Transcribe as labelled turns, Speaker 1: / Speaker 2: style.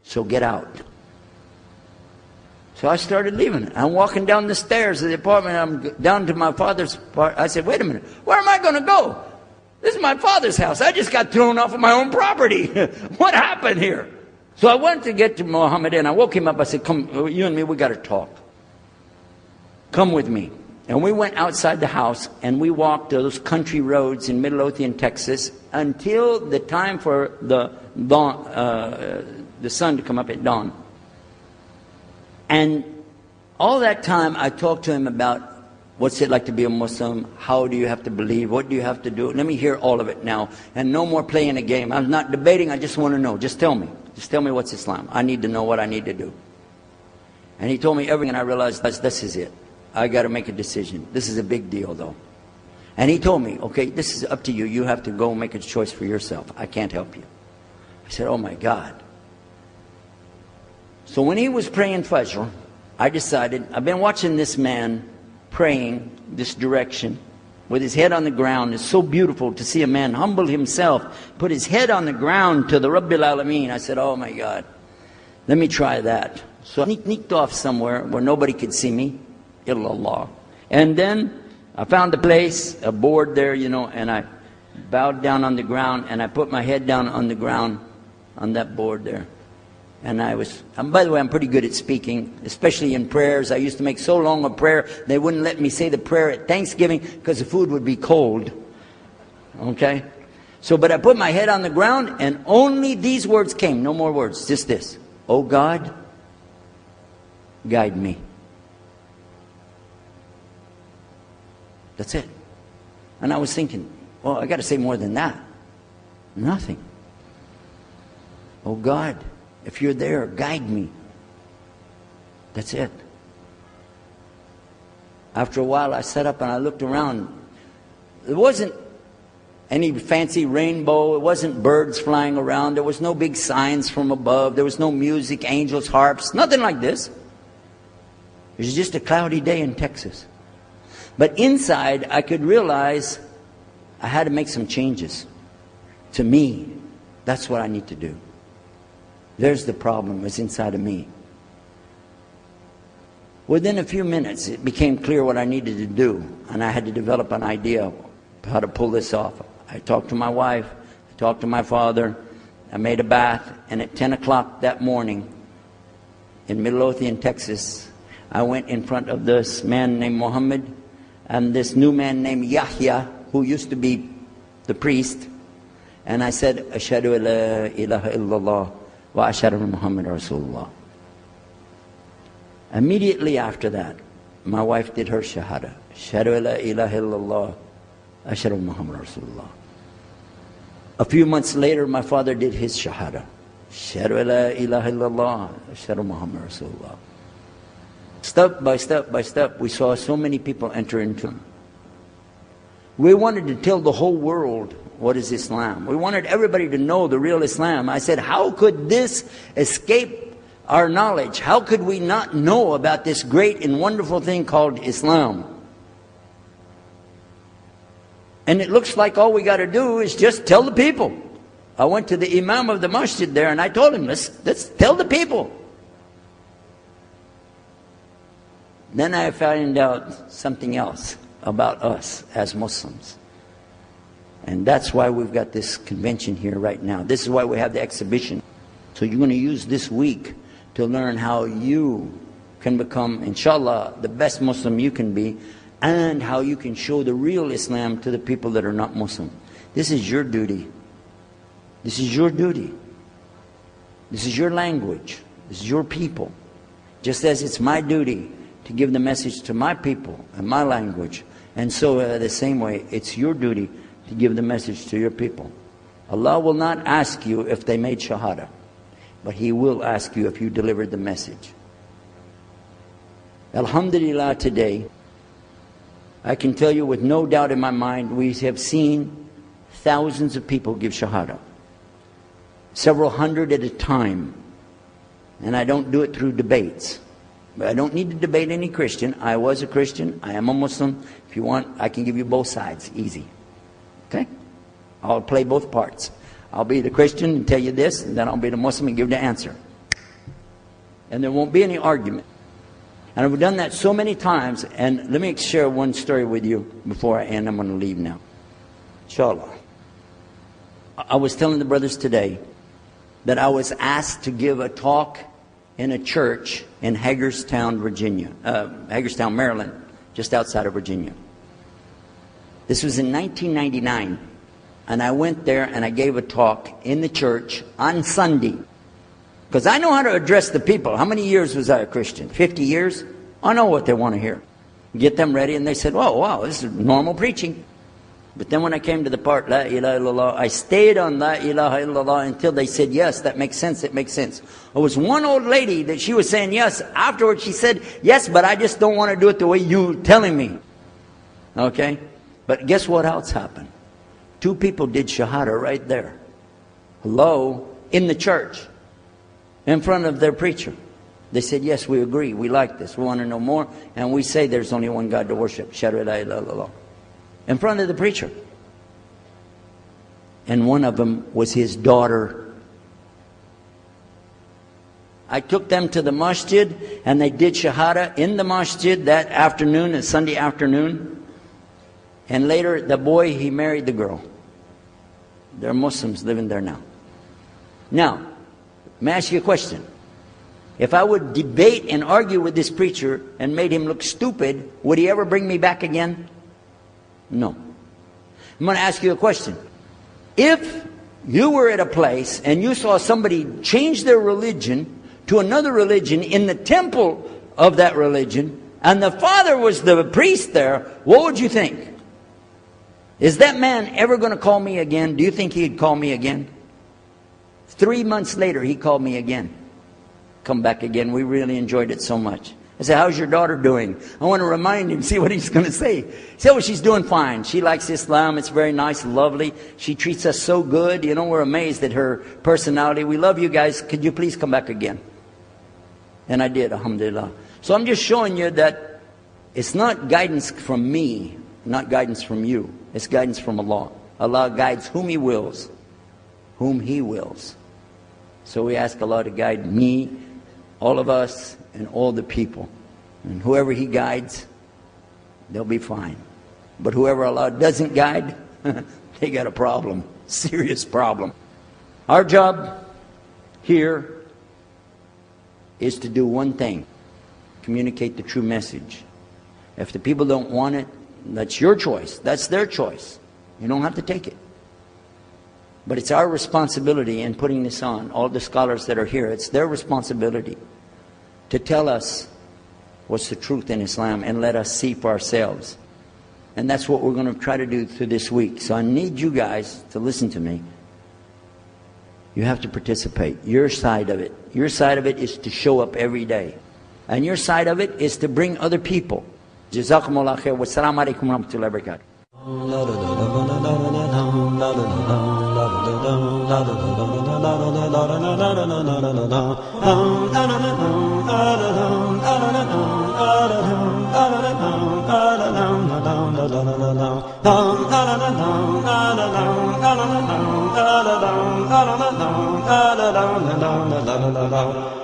Speaker 1: So get out. So I started leaving. I'm walking down the stairs of the apartment. I'm down to my father's apartment. I said, wait a minute, where am I going to go? This is my father's house. I just got thrown off of my own property. What happened here? So I went to get to Muhammad and I woke him up. I said, come, you and me, we got to talk. Come with me. And we went outside the house and we walked those country roads in Midlothian, Texas, until the time for the dawn, the sun to come up at dawn. And all that time I talked to him about what's it like to be a Muslim, how do you have to believe, what do you have to do. Let me hear all of it now. And no more playing a game. I'm not debating, I just want to know. Just tell me. Just tell me what's Islam. I need to know what I need to do. And he told me everything and I realized this is it. I got to make a decision. This is a big deal though. And he told me, okay, this is up to you. You have to go make a choice for yourself. I can't help you. I said, oh my God. So when he was praying Fajr, I decided, I've been watching this man praying this direction with his head on the ground. It's so beautiful to see a man humble himself, put his head on the ground to the Rabbil Alameen. I said, oh my God, let me try that. So I sneaked off somewhere where nobody could see me, illallah. And then I found a place, a board there, you know, and I bowed down on the ground and I put my head down on the ground on that board there. And by the way, I'm pretty good at speaking, especially in prayers. I used to make so long a prayer, they wouldn't let me say the prayer at Thanksgiving because the food would be cold. Okay? So, but I put my head on the ground and only these words came, no more words, just this. Oh God, guide me. That's it. And I was thinking, well, I got to say more than that. Nothing. Oh God, if you're there, guide me. That's it. After a while, I sat up and I looked around. There wasn't any fancy rainbow. It wasn't birds flying around. There was no big signs from above. There was no music, angels, harps, nothing like this. It was just a cloudy day in Texas. But inside, I could realize I had to make some changes. To me, that's what I need to do. There's the problem, it's inside of me. Within a few minutes, it became clear what I needed to do, and I had to develop an idea of how to pull this off. I talked to my wife, I talked to my father, I made a bath, and at 10 o'clock that morning, in Midlothian, Texas, I went in front of this man named Muhammad, and this new man named Yahya, who used to be the priest, and I said, Ashhadu la ilaha illallah, wa ashhadu Muhammad Rasulullah. Immediately after that, my wife did her shahada. Ashhadu la ilaha illallah, ashhadu Muhammad Rasulullah. A few months later, my father did his shahada. Ashhadu la ilaha illallah, ashhadu Muhammad Rasulullah. Step by step by step, we saw so many people enter into him. We wanted to tell the whole world what is Islam. We wanted everybody to know the real Islam. I said, how could this escape our knowledge? How could we not know about this great and wonderful thing called Islam? And it looks like all we got to do is just tell the people. I went to the imam of the masjid there and I told him, let's tell the people. Then I found out something else about us as Muslims. And that's why we've got this convention here right now. This is why we have the exhibition. So you're going to use this week to learn how you can become, inshallah, the best Muslim you can be, and how you can show the real Islam to the people that are not Muslim. This is your duty. This is your duty. This is your language. This is your people. Just as it's my duty to give the message to my people and my language. And so the same way, it's your duty to give the message to your people. Allah will not ask you if they made shahada, but He will ask you if you delivered the message. Alhamdulillah, today, I can tell you with no doubt in my mind, we have seen thousands of people give shahada. Several hundred at a time. And I don't do it through debates. But I don't need to debate any Christian. I was a Christian. I am a Muslim. If you want, I can give you both sides. Easy. Okay? I'll play both parts. I'll be the Christian and tell you this, and then I'll be the Muslim and give the answer. And there won't be any argument. And I've done that so many times. And let me share one story with you before I end. I'm going to leave now. Inshallah. I was telling the brothers today that I was asked to give a talk in a church in Hagerstown, Maryland, just outside of Virginia. This was in 1999. And I went there and I gave a talk in the church on Sunday. Because I know how to address the people. How many years was I a Christian? 50 years? I know what they want to hear. Get them ready, and they said, "Oh, wow, this is normal preaching." But then when I came to the part, La ilaha illallah, I stayed on La ilaha illallah until they said, "Yes, that makes sense, it makes sense." There was one old lady that she was saying yes. Afterwards she said, "Yes, but I just don't want to do it the way you're telling me." Okay? But guess what else happened? 2 people did shahada right there. Hello? In the church. In front of their preacher. They said, "Yes, we agree. We like this. We want to know more. And we say there's only one God to worship. Shahadu la ilaha illallah." In front of the preacher. And one of them was his daughter. I took them to the masjid and they did shahada in the masjid that afternoon, a Sunday afternoon. And later the boy, he married the girl. There are Muslims living there now. Now, let me ask you a question. If I would debate and argue with this preacher and made him look stupid, would he ever bring me back again? No. I'm going to ask you a question. If you were at a place and you saw somebody change their religion to another religion in the temple of that religion, and the father was the priest there, what would you think? Is that man ever going to call me again? Do you think he'd call me again? 3 months later, he called me again. Come back again. We really enjoyed it so much. I said, "How's your daughter doing?" I want to remind him, see what he's going to say. He said, "Oh, she's doing fine. She likes Islam. It's very nice, lovely. She treats us so good. You know, we're amazed at her personality. We love you guys. Could you please come back again?" And I did, alhamdulillah. So I'm just showing you that it's not guidance from me, not guidance from you. It's guidance from Allah. Allah guides whom He wills. Whom He wills. So we ask Allah to guide me, all of us, and all the people. And whoever He guides, they'll be fine. But whoever Allah doesn't guide, they got a problem. Serious problem. Our job here is to do one thing. Communicate the true message. If the people don't want it, that's your choice. That's their choice. You don't have to take it. But it's our responsibility in putting this on. All the scholars that are here, it's their responsibility to tell us what's the truth in Islam and let us see for ourselves. And that's what we're going to try to do through this week. So I need you guys to listen to me. You have to participate. Your side of it. Your side of it is to show up every day. And your side of it is to bring other people. Jazakumullah khair. Wassalamu alaikum wa rahmatullahi wa barakatuh.
Speaker 2: la